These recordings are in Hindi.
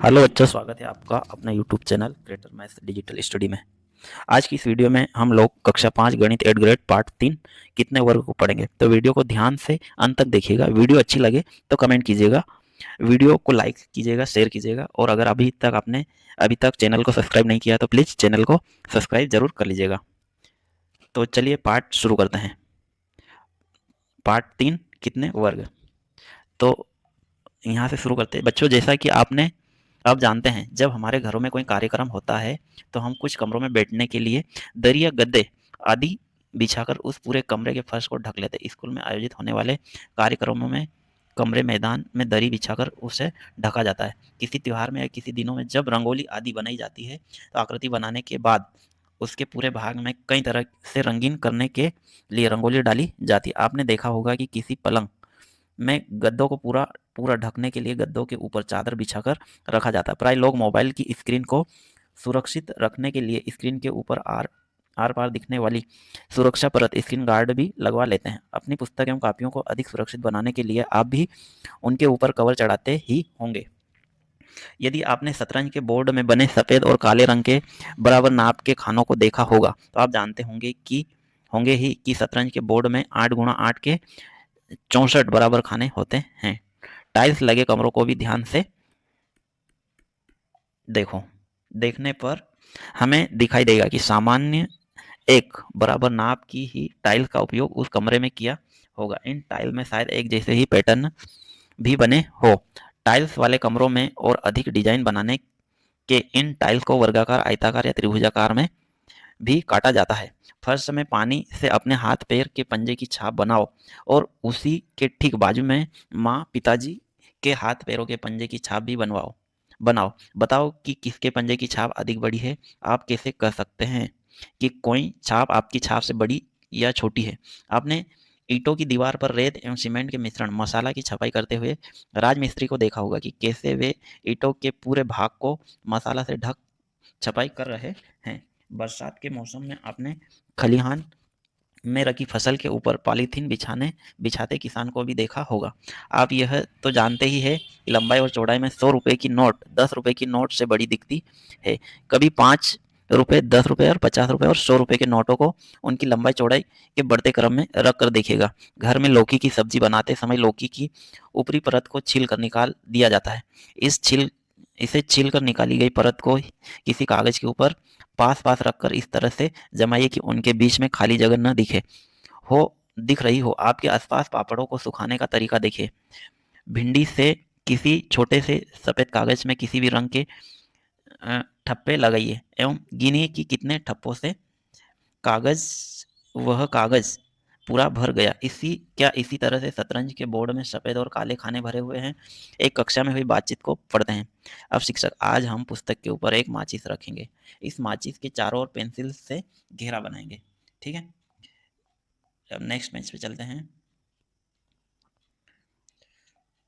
हेलो बच्चों, स्वागत है आपका अपना YouTube channel creator maths digital study में। आज की इस वीडियो में हम लोग कक्षा 5 गणित 8 ग्रेड पार्ट 3 कितने वर्ग को पढ़ेंगे। तो वीडियो को ध्यान से अंत तक देखिएगा। वीडियो अच्छी लगे तो कमेंट कीजिएगा, वीडियो को लाइक कीजिएगा, शेयर कीजिएगा, और अगर अभी तक चैनल को सब्सक्राइब नहीं किया तो प्लीज़ चैनल को सब्सक्राइब जरूर कर लीजिएगा। तो चलिए पार्ट शुरू करते हैं। पार्ट 3 कितने वर्ग। तो यहाँ से शुरू करते हैं बच्चों। जैसा कि आपने अब जानते हैं, जब हमारे घरों में कोई कार्यक्रम होता है तो हम कुछ कमरों में बैठने के लिए दरी या गद्दे आदि बिछाकर उस पूरे कमरे के फर्श को ढक लेते हैं। स्कूल में आयोजित होने वाले कार्यक्रमों में कमरे मैदान में दरी बिछाकर उसे ढका जाता है। किसी त्यौहार में या किसी दिनों में जब रंगोली आदि बनाई जाती है तो आकृति बनाने के बाद उसके पूरे भाग में कई तरह से रंगीन करने के लिए रंगोली डाली जाती है। आपने देखा होगा कि किसी पलंग में गद्दों को पूरा पूरा ढकने के लिए गद्दों के ऊपर चादर बिछाकर रखा जाता है। प्राय लोग मोबाइल की स्क्रीन को सुरक्षित रखने के लिए स्क्रीन के ऊपर आर पार दिखने वाली सुरक्षा परत स्क्रीन गार्ड भी लगवा लेते हैं। अपनी पुस्तक एवं कापियों को अधिक सुरक्षित बनाने के लिए आप भी उनके ऊपर कवर चढ़ाते ही होंगे। यदि आपने शतरंज के बोर्ड में बने सफ़ेद और काले रंग के बराबर नाप के खानों को देखा होगा तो आप जानते होंगे ही कि शतरंज के बोर्ड में 8x8 के 64 बराबर खाने होते हैं। टाइल्स लगे कमरों को भी ध्यान से देखो। देखने पर हमें दिखाई देगा कि सामान्य एक बराबर नाप की ही टाइल्स का उपयोग उस कमरे में किया होगा। इन टाइल में शायद एक जैसे ही पैटर्न भी बने हो। टाइल्स वाले कमरों में और अधिक डिजाइन बनाने के इन टाइल्स को वर्गाकार, आयताकार या त्रिभुजाकार में भी काटा जाता है। फर्श में पानी से अपने हाथ पैर के पंजे की छाप बनाओ और उसी के ठीक बाजू में माँ पिताजी के हाथ पैरों के पंजे की छाप भी बनाओ। बताओ कि किसके पंजे की छाप अधिक बड़ी है। आप कैसे कह सकते हैं कि कोई छाप आपकी छाप से बड़ी या छोटी है। आपने ईंटों की दीवार पर रेत एवं सीमेंट के मिश्रण मसाला की छपाई करते हुए राजमिस्त्री को देखा होगा कि कैसे वे ईंटों के पूरे भाग को मसाला से ढक छपाई कर रहे हैं। बरसात के मौसम में आपने खलिहान में रखी फसल के ऊपर पॉलीथीन बिछाते किसान को भी देखा होगा। आप यह तो जानते ही है कि लंबाई और चौड़ाई में 100 रुपये की नोट 10 रुपये की नोट से बड़ी दिखती है। कभी 5 रुपये, 10 रुपये और 50 रुपये और 100 रुपये के नोटों को उनकी लंबाई चौड़ाई के बढ़ते क्रम में रख कर देखिएगा। घर में लौकी की सब्जी बनाते समय लौकी की ऊपरी परत को छील कर निकाल दिया जाता है। इसे छील कर निकाली गई परत को किसी कागज के ऊपर पास पास रखकर इस तरह से जमाइए कि उनके बीच में खाली जगह न हो दिख रही हो। आपके आसपास पापड़ों को सुखाने का तरीका देखिए। भिंडी से किसी छोटे से सफ़ेद कागज में किसी भी रंग के ठप्पे लगाइए एवं गिनिए कि कितने ठप्पों से कागज वह कागज पूरा भर गया। इसी तरह से शतरंज के बोर्ड में सफ़ेद और काले खाने भरे हुए हैं। एक कक्षा में हुई बातचीत को पढ़ते हैं। अब शिक्षक, आज हम पुस्तक के ऊपर एक माचिस रखेंगे। इस माचिस के चारों ओर पेंसिल से घेरा बनाएंगे। ठीक है, अब नेक्स्ट पेज पे चलते हैं।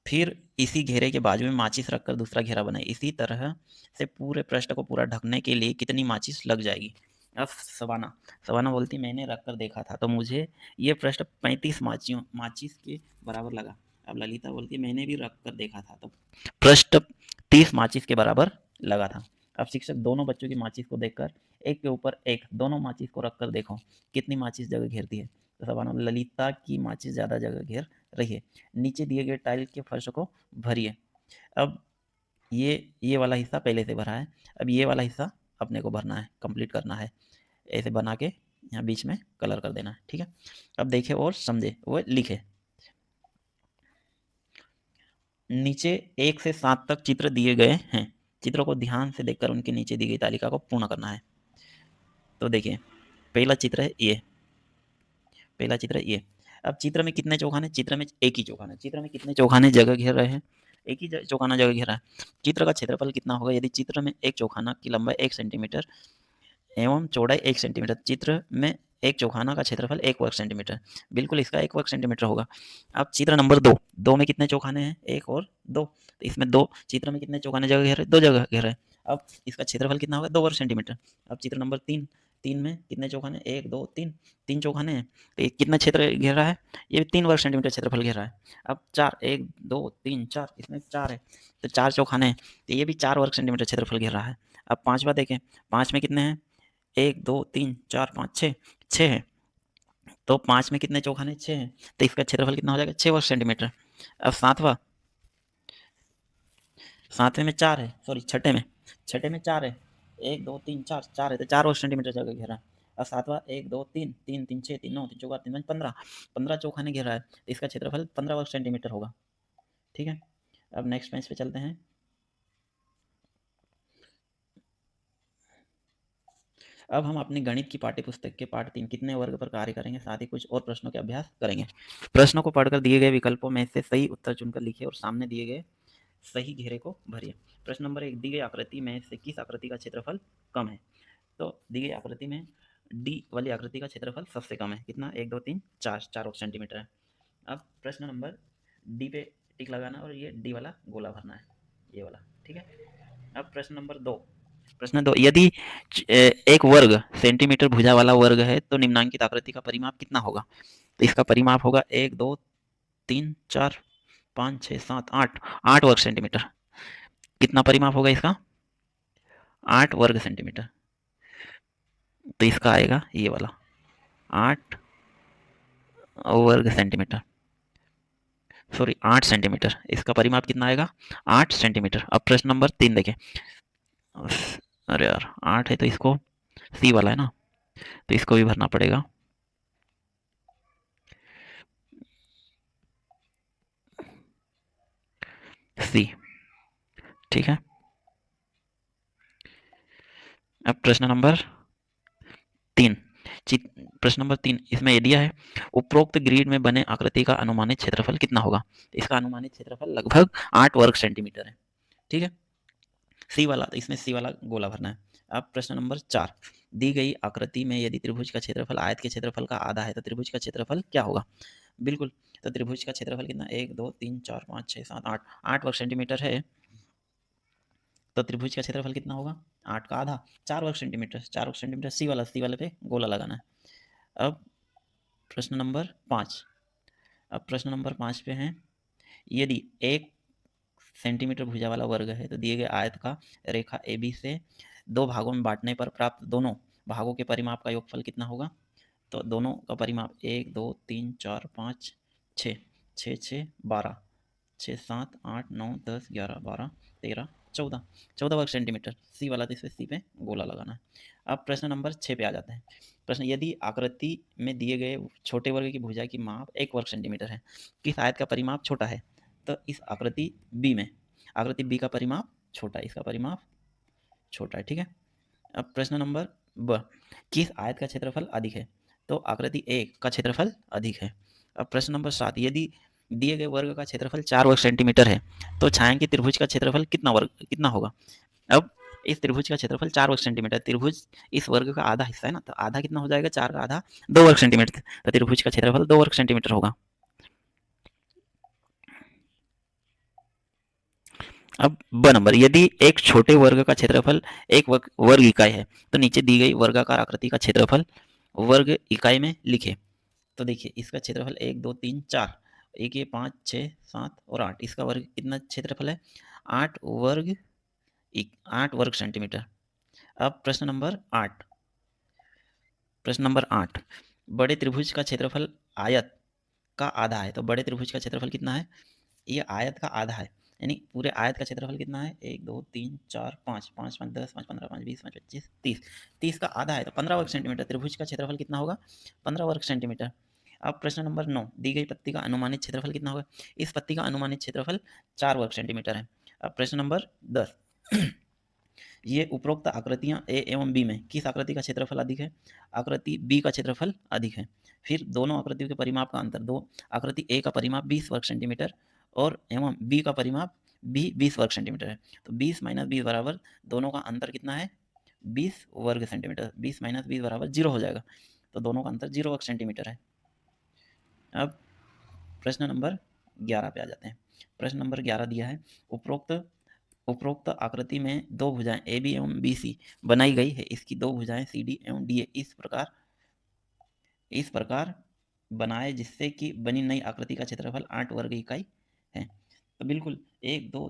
फिर इसी घेरे के बाजू में माचिस रखकर दूसरा घेरा बनाए। इसी तरह से पूरे पृष्ठ को पूरा ढकने के लिए कितनी माचिस लग जाएगी। अब सवाना बोलती, मैंने रख कर देखा था तो मुझे ये पृष्ठ 35 माचिस के बराबर लगा। अब ललिता बोलती, मैंने भी रख कर देखा था तो पृष्ठ 30 माचिस के बराबर लगा था। अब शिक्षक, दोनों बच्चों की माचिस को देखकर एक के ऊपर एक दोनों माचिस को रख कर देखो कितनी माचिस जगह घेरती है। तो सवाना, ललिता की माचिस ज़्यादा जगह घेर रही है। नीचे दिए गए टाइल के फर्श को भरिए। अब ये वाला हिस्सा पहले से भरा है। अब ये वाला हिस्सा अपने को भरना है, कंप्लीट करना है। ऐसे बना के यहाँ बीच में कलर कर देना है। ठीक है, अब देखे और समझे, वो लिखे। नीचे 1 से 7 तक चित्र दिए गए हैं। चित्रों को ध्यान से देखकर उनके नीचे दी गई तालिका को पूर्ण करना है। तो देखिए, पहला चित्र है ये। अब चित्र में कितने चौखाने? चित्र में एक ही चौखाना। चित्र में कितने चौखाने जगह घेर रहे हैं? एक ही चौखाना जगह घेरा है। चित्र का क्षेत्रफल कितना होगा? यदि चित्र में एक चौखाना की लंबाई 1 सेंटीमीटर एवं चौड़ाई 1 सेंटीमीटर, चित्र में एक चौखाना का क्षेत्रफल 1 वर्ग सेंटीमीटर, बिल्कुल इसका 1 वर्ग सेंटीमीटर होगा। अब चित्र नंबर 2 में कितने चौखाने हैं? 1 और 2। तो इसमें 2 चित्र में कितने चौखाने जगह घेर रहे हैं? 2 जगह घेर रहे हैं। अब इसका क्षेत्रफल कितना होगा? 2 वर्ग सेंटीमीटर। अब चित्र नंबर 3 3 में कितने चौखाने, 1 2 3, 3 चौखाने हैं, तो ये कितना क्षेत्र घेर रहा है, ये भी 3 वर्ग सेंटीमीटर क्षेत्रफल घेर रहा है। अब 4, 1 2 3 4, इसमें 4 है, तो 4 चौखाने हैं, तो ये भी 4 वर्ग सेंटीमीटर क्षेत्रफल घेर रहा है। अब पाँचवा देखें, 5 में कितने हैं, 1 2 3 4 5 6, 6 है, तो 5 में कितने चौखाने, 6 हैं, तो इसका क्षेत्रफल कितना हो जाएगा, 6 वर्ग सेंटीमीटर। अब सातवां, सातवें में 4 है, सॉरी छठे में 4 है, 1 2 3 4, 4 है, तो 4 वर्ग सेंटीमीटर जगह घेरा। अब सातवां 1 2 3, 3 3 6, 3 9, 3 चौका 3 15, 15 चौखाने घेरा है, तो इसका क्षेत्रफल 15 वर्ग सेंटीमीटर होगा। ठीक है, अब नेक्स्ट पेज पे चलते हैं। अब हम अपनी गणित की पाठ्य पुस्तक के पाठ 3 कितने वर्ग पर कार्य करेंगे, साथ ही कुछ और प्रश्नों के अभ्यास करेंगे। प्रश्नों को पढ़कर दिए गए विकल्पों में से सही उत्तर चुनकर लिखिए और सामने दिए गए सही घेरे को भरिए। प्रश्न नंबर 1, दी गई आकृति में से किस आकृति का क्षेत्रफल कम है। तो दी गई आकृति में डी वाली आकृति का क्षेत्रफल सबसे कम है, कितना, 1 2 3 4, 4 सेंटीमीटर है। अब प्रश्न नंबर डी पे टिक लगाना और ये डी वाला गोला भरना है, ये वाला। ठीक है, अब प्रश्न नंबर 2, प्रश्न 2, यदि एक वर्ग सेंटीमीटर भुजा वाला वर्ग है तो निम्नांकित आकृति का परिमाप कितना होगा। तो इसका परिमाप होगा 1 2 3 4 5 6 7 8, 8 वर्ग सेंटीमीटर। कितना परिमाप होगा इसका, 8 वर्ग सेंटीमीटर। तो इसका आएगा ये वाला 8 वर्ग सेंटीमीटर, सॉरी 8 सेंटीमीटर। इसका परिमाप कितना आएगा, 8 सेंटीमीटर। अब प्रश्न नंबर 3 देखें, अरे यार 8 है तो इसको सी वाला है ना, तो इसको भी भरना पड़ेगा। सी, ठीक है। अब प्रश्न नंबर 3, प्रश्न नंबर 3, इसमें ये दिया है, उपरोक्त ग्रिड में बने आकृति का अनुमानित क्षेत्रफल कितना होगा। इसका अनुमानित क्षेत्रफल लगभग 8 वर्ग सेंटीमीटर है। ठीक है, सी वाला, तो इसमें सी वाला गोला भरना है। अब प्रश्न नंबर 4, दी गई आकृति में यदि त्रिभुज का क्षेत्रफल आयत के क्षेत्रफल का आधा है तो त्रिभुज का क्षेत्रफल क्या होगा। बिल्कुल, तो त्रिभुज का क्षेत्रफल कितना, 1 2 3 4 5 6 7 8, 8 वर्ग सेंटीमीटर है, तो त्रिभुज का क्षेत्रफल कितना होगा, 8 का आधा, 4 वर्ग सेंटीमीटर, 4 वर्ग सेंटीमीटर। सी वाले पे गोला लगाना है। अब प्रश्न नंबर 5, अब प्रश्न नंबर 5 पे है, यदि 1 सेंटीमीटर भुजा वाला वर्ग है तो दिए गए आयत का रेखा ए बी से 2 भागों में बांटने पर प्राप्त दोनों भागों के परिमाप का योगफल कितना होगा। तो दोनों का परिमाप 1 2 3 4 5 6, 6 6 12, 6 7 8 9 10 11 12 13 14, 14 वर्ग सेंटीमीटर। सी वाला, तो इस सी पे गोला लगाना है। अब प्रश्न नंबर 6 पे आ जाते हैं। प्रश्न, यदि आकृति में दिए गए छोटे वर्ग की भुजा की माप 1 वर्ग सेंटीमीटर है, किस आयत का परिमाप छोटा है। तो इस आकृति बी में, आकृति बी का परिमाप छोटा है, इसका परिमाप छोटा है। ठीक है, अब प्रश्न नंबर ब, किस आयत का क्षेत्रफल अधिक है। तो आकृति ए का क्षेत्रफल अधिक है। अब प्रश्न नंबर 7, यदि दिए गए वर्ग का क्षेत्रफल 4 वर्ग सेंटीमीटर है तो छायांकित त्रिभुज का क्षेत्रफल कितना होगा। अब इस त्रिभुज का क्षेत्रफल 4 वर्ग सेंटीमीटर, त्रिभुज इस वर्ग का आधा हिस्सा है ना, तो आधा कितना हो जाएगा, 4 का आधा 2 वर्ग सेंटीमीटर, तो त्रिभुज का क्षेत्रफल 2 वर्ग सेंटीमीटर होगा। अब ब नंबर, यदि एक छोटे वर्ग का क्षेत्रफल एक वर्ग इकाई है तो नीचे दी गई वर्गाकार आकृति का क्षेत्रफल वर्ग इकाई में लिखे। तो देखिए इसका क्षेत्रफल 1 2 3 4, एक ये 5 6 7 और 8, इसका वर्ग कितना क्षेत्रफल है, 8 वर्ग 8 वर्ग सेंटीमीटर। अब प्रश्न नंबर 8, प्रश्न नंबर 8, बड़े त्रिभुज का क्षेत्रफल आयत का आधा है, तो बड़े त्रिभुज का क्षेत्रफल कितना है, ये आयत का आधा है, यानी पूरे आयत का क्षेत्रफल कितना है, 1 2 3 4 5, 5 5 10 5 15 5 20 5 25 30, 30 का आधा है तो 15 वर्ग सेंटीमीटर। त्रिभुज का क्षेत्रफल कितना होगा, 15 वर्ग सेंटीमीटर। अब प्रश्न नंबर 9, दी गई पत्ती का अनुमानित क्षेत्रफल कितना होगा। इस पत्ती का अनुमानित क्षेत्रफल 4 वर्ग सेंटीमीटर है। अब प्रश्न नंबर 10, ये उपरोक्त आकृतियां ए एवं बी में किस आकृति का क्षेत्रफल अधिक है। आकृति बी का क्षेत्रफल अधिक है। फिर दोनों आकृतियों के परिमाप का अंतर, दो आकृति ए का परिमाप 20 वर्ग सेंटीमीटर और एवं बी का परिमाप भी 20 वर्ग सेंटीमीटर है, तो 20 - 20 बराबर, दोनों का अंतर कितना है, 20 वर्ग सेंटीमीटर। 20 - 20 बराबर 0 हो जाएगा, तो दोनों का अंतर 0 वर्ग सेंटीमीटर है। अब प्रश्न नंबर 11 पे आ जाते हैं। प्रश्न नंबर 11 दिया है, उपरोक्त उपरोक्त आकृति में दो भुजाएं ए बी एवं बी सी बनाई गई है। इसकी दो भुजाएं सी डी एवं डी ए इस प्रकार बनाए जिससे कि बनी नई आकृति का क्षेत्रफल 8 वर्ग इकाई है। तो बिल्कुल 1 2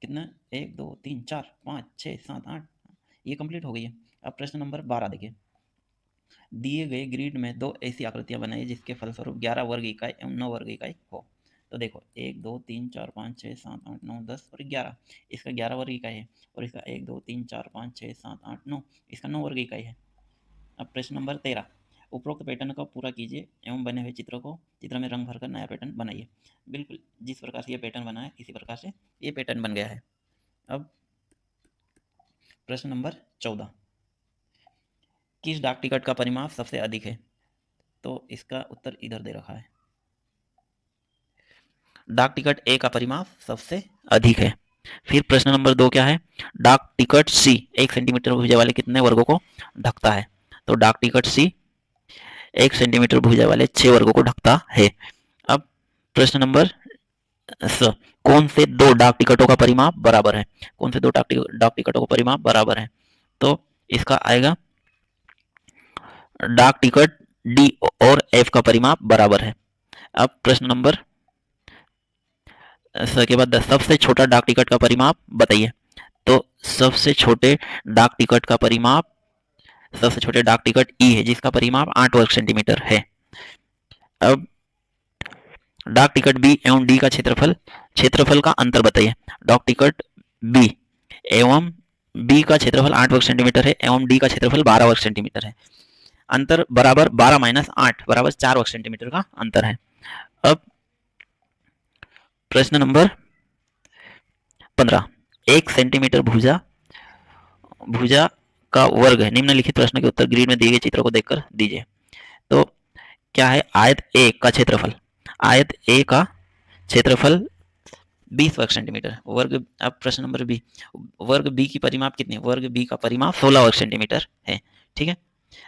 कितना 1 2 3 4 5 6 7 8 ये कंप्लीट हो गई है। अब प्रश्न नंबर 12 देखिए, दिए गए ग्रिड में दो ऐसी आकृतियां बनाई जिसके फलस्वरूप 11 वर्ग इकाई एवं 9 वर्ग इकाई हो। तो देखो 1 2 3 4 5 6 7 8 9 10 और 11, इसका 11 वर्ग इकाई है। और इसका 1 2 3 4 5 6 7 8 9, इसका 9 वर्ग इकाई है। अब प्रश्न नंबर 13, उपरोक्त पैटर्न को पूरा कीजिए एवं बने हुए चित्र में रंग भरकर नया पैटर्न बनाइए। बिल्कुल जिस प्रकार से ये पैटर्न बना है इसी प्रकार से ये पैटर्न बन गया है। अब प्रश्न नंबर 14, किस डाक टिकट का परिमाप सबसे अधिक है? तो इसका उत्तर इधर दे रखा है। डाक टिकट ए का परिमाप सबसे अधिक है। फिर प्रश्न नंबर 2 क्या है? डाक टिकट सी 1 सेंटीमीटर भुजा वाले कितने वर्गों को ढकता है? तो डाक टिकट सी 1 सेंटीमीटर भुजा वाले 6 वर्गों को ढकता है। अब प्रश्न नंबर कौन से दो डाक टिकटों का परिमाप बराबर है? कौन से दो डाक टिकटों का परिमाप बराबर है? तो इसका आएगा डाक टिकट डी और एफ का परिमाप बराबर है। अब प्रश्न नंबर के बाद सबसे छोटा डाक टिकट का परिमाप बताइए। तो सबसे छोटे डाक टिकट का परिमाप, सबसे छोटे डाक टिकट ई है जिसका परिमाप 8 वर्ग सेंटीमीटर है। अब डाक टिकट बी एवं डी का क्षेत्रफल का अंतर बताइए। डाक टिकट बी एवं बी का क्षेत्रफल 8 वर्ग सेंटीमीटर है एवं डी का क्षेत्रफल 12 वर्ग सेंटीमीटर है। अंतर बराबर 12 माइनस 8 बराबर 4 वर्ग सेंटीमीटर का अंतर है। अब प्रश्न नंबर 15, 1 सेंटीमीटर भुजा का वर्ग है। निम्नलिखित प्रश्न के उत्तर ग्रीड में दिए गए चित्र को देखकर दीजिए। तो क्या है? आयत ए का क्षेत्रफल, आयत ए का क्षेत्रफल 20 वर्ग सेंटीमीटर वर्ग। अब प्रश्न नंबर बी, वर्ग बी की परिमाप कितनी है? वर्ग बी का परिमाप 16 वर्ग सेंटीमीटर है। ठीक है।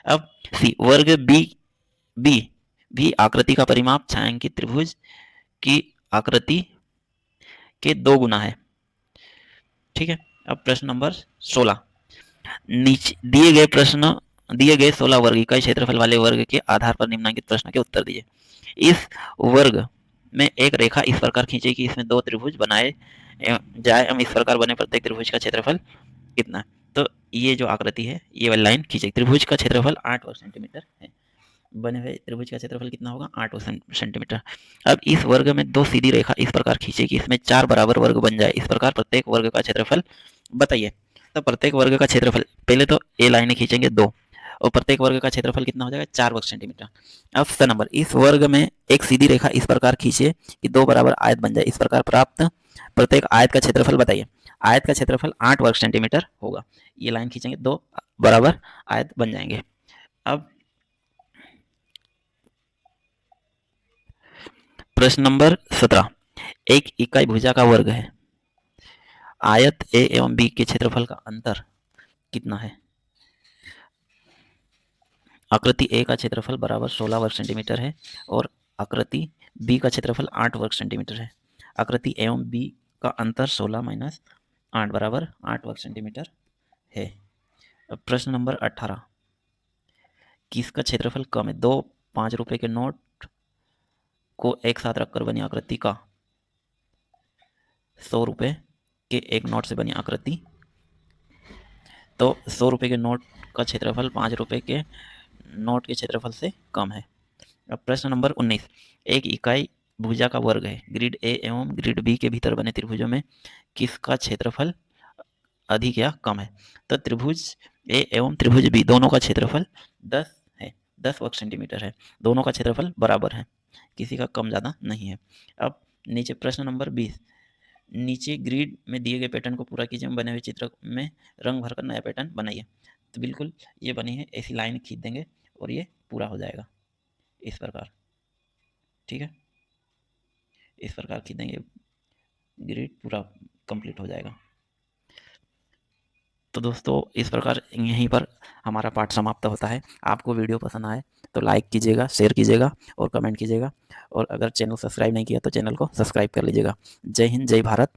अब सी, वर्ग बी भी आकृति का परिमाप छायांकित त्रिभुज की आकृति के 2 गुना है। ठीक है। अब प्रश्न नंबर 16, नीचे दिए गए 16 वर्ग इकाई क्षेत्रफल वाले वर्ग के आधार पर निम्नलिखित प्रश्न के उत्तर दीजिए। इस वर्ग में एक रेखा इस प्रकार खींचे कि इसमें 2 त्रिभुज बनाए जाए एवं इस प्रकार बने प्रत्येक त्रिभुज का क्षेत्रफल कितना है? तो ये जो आकृति है ये वाली लाइन खींचे, त्रिभुज का क्षेत्रफल 8 वर्ग सेंटीमीटर है। बने हुए त्रिभुज का क्षेत्रफल कितना होगा? 8 सेंटीमीटर। अब इस वर्ग में 2 सीधी रेखा इस प्रकार खींचे कि इसमें 4 बराबर वर्ग बन जाए। इस प्रकार प्रत्येक वर्ग का क्षेत्रफल बताइए। तो प्रत्येक वर्ग का क्षेत्रफल, पहले तो ए लाइनें खींचेंगे 2 और प्रत्येक वर्ग का क्षेत्रफल कितना हो जाएगा? 4 वर्ग सेंटीमीटर। अब स नंबर, इस वर्ग में एक सीधी रेखा इस प्रकार खींचे कि 2 बराबर आयत बन जाए। इस प्रकार प्राप्त प्रत्येक आयत का क्षेत्रफल बताइए। आयत का क्षेत्रफल 8 वर्ग सेंटीमीटर होगा। ये लाइन खींचेंगे 2 बराबर आयत बन जाएंगे। अब प्रश्न नंबर 17, एक इकाई भुजा का वर्ग है। आयत ए एवं बी के क्षेत्रफल का अंतर कितना है? आकृति ए का क्षेत्रफल बराबर 16 वर्ग सेंटीमीटर है और आकृति बी का क्षेत्रफल 8 वर्ग सेंटीमीटर है। आकृति ए एवं बी का अंतर 16 माइनस 8 बराबर 8 वर्ग सेंटीमीटर है। अब प्रश्न नंबर 18, किसका क्षेत्रफल कम है? 2 5 रुपए के नोट को एक साथ रखकर बनी आकृति का 100 रुपए के एक नोट से बनी आकृति, तो 100 रुपए के नोट का क्षेत्रफल 5 रुपए के नोट के क्षेत्रफल से कम है। अब प्रश्न नंबर 19, एक इकाई भुजा का वर्ग है। ग्रिड ए एवं ग्रिड बी के भीतर बने त्रिभुजों में किसका क्षेत्रफल अधिक या कम है? तो त्रिभुज ए एवं त्रिभुज बी दोनों का क्षेत्रफल 10 है, 10 वर्ग सेंटीमीटर है। दोनों का क्षेत्रफल बराबर है, किसी का कम ज़्यादा नहीं है। अब नीचे प्रश्न नंबर 20, नीचे ग्रिड में दिए गए पैटर्न को पूरा कीजिए, बने हुए चित्र में रंग भरकर नया पैटर्न बनाइए। तो बिल्कुल ये बनी है, ऐसी लाइन खींच देंगे और ये पूरा हो जाएगा इस प्रकार। ठीक है, इस प्रकार खींच देंगे, ग्रिड पूरा कंप्लीट हो जाएगा। तो दोस्तों इस प्रकार यहीं पर हमारा पाठ समाप्त होता है। आपको वीडियो पसंद आए तो लाइक कीजिएगा, शेयर कीजिएगा और कमेंट कीजिएगा। और अगर चैनल सब्सक्राइब नहीं किया तो चैनल को सब्सक्राइब कर लीजिएगा। जय हिंद, जय भारत।